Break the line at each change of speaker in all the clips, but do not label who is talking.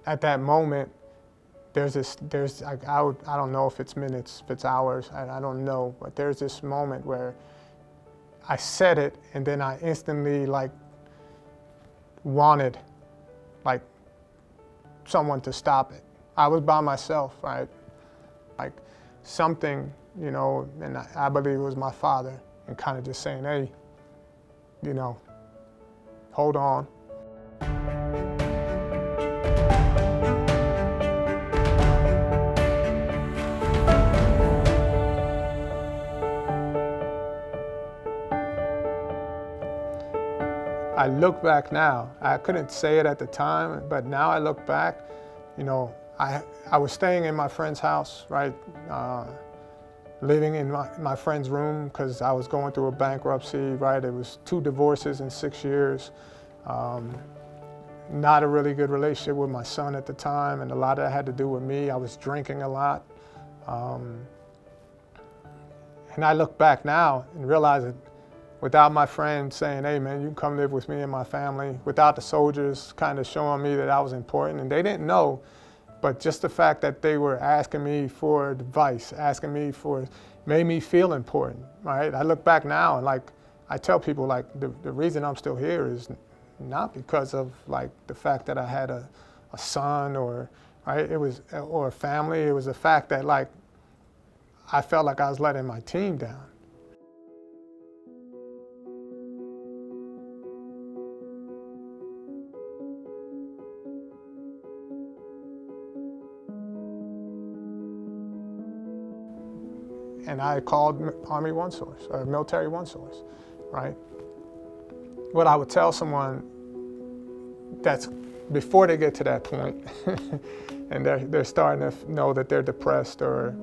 at that moment, I don't know if it's minutes, if it's hours, I don't know, but there's this moment where I said it and then I instantly like wanted like someone to stop it. I was by myself, right? Like something, you know, and I believe it was my father, and kind of just saying, hey, you know, hold on. I look back now, I couldn't say it at the time, but now I look back, you know, I was staying in my friend's house, right? Living in my friend's room because I was going through a bankruptcy, right? It was 2 divorces in 6 years. Not a really good relationship with my son at the time, and a lot of that had to do with me. I was drinking a lot. And I look back now and realize that without my friend saying, hey man, you can come live with me and my family, without the soldiers kind of showing me that I was important, and they didn't know, but just the fact that they were asking me for advice, made me feel important, right? I look back now and like, I tell people like the reason I'm still here is not because of like the fact that I had a son or, right? Or a family. It was the fact that like, I felt like I was letting my team down. And I called Army One Source, or Military One Source, right? What I would tell someone that's before they get to that point, and they're starting to know that they're depressed or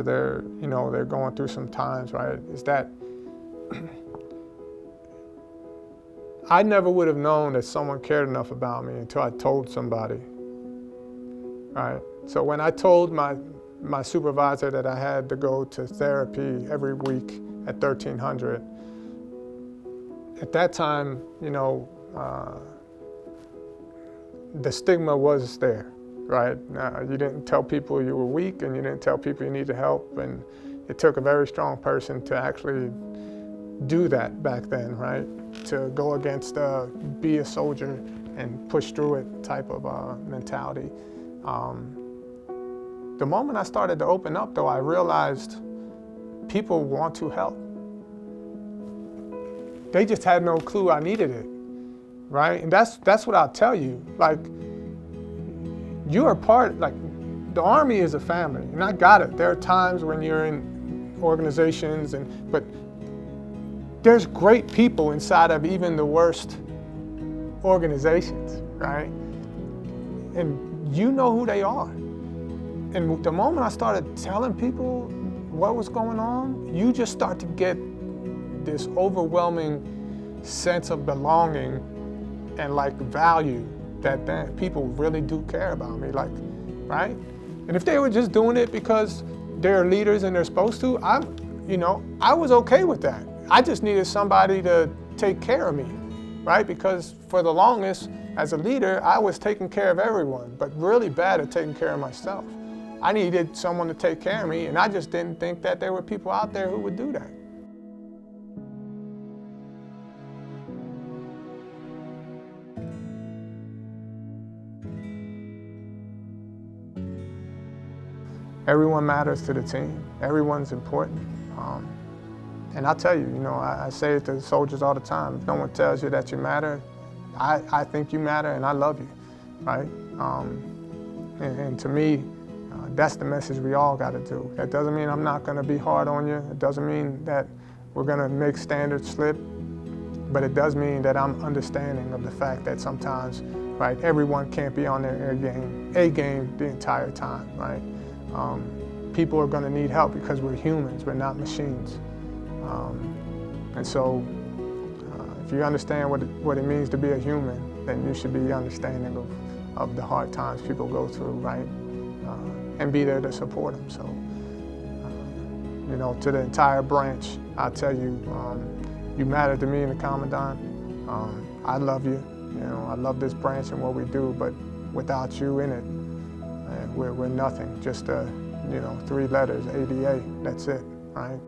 they're, you know, they're going through some times, right? Is that I never would have known that someone cared enough about me until I told somebody, right? So when I told my supervisor that I had to go to therapy every week at 1300. At that time, you know, the stigma was there, right? You didn't tell people you were weak, and you didn't tell people you needed help, and it took a very strong person to actually do that back then, right? To go against be a soldier and push through it type of mentality. The moment I started to open up, though, I realized people want to help. They just had no clue I needed it, right? And that's what I'll tell you. Like, you are like, the Army is a family, and I got it. There are times when you're in organizations, but there's great people inside of even the worst organizations, right? And you know who they are. And the moment I started telling people what was going on, you just start to get this overwhelming sense of belonging and like value that people really do care about me, like, right? And if they were just doing it because they're leaders and they're supposed to, I was okay with that. I just needed somebody to take care of me, right? Because for the longest, as a leader, I was taking care of everyone, but really bad at taking care of myself. I needed someone to take care of me, and I just didn't think that there were people out there who would do that. Everyone matters to the team. Everyone's important. And I'll tell you, I say it to the soldiers all the time. If no one tells you that you matter, I think you matter and I love you, right? And to me, that's the message we all got to do. That doesn't mean I'm not going to be hard on you. It doesn't mean that we're going to make standards slip, but it does mean that I'm understanding of the fact that sometimes, right, everyone can't be on their A game the entire time, right? People are going to need help because we're humans, we're not machines. And so if you understand what it means to be a human, then you should be understanding of the hard times people go through, right? And be there to support them. So, to the entire branch, I'll tell you, you matter to me and the Commandant. I love you. I love this branch and what we do, but without you in it, we're nothing. Just 3 letters, ADA. That's it, right?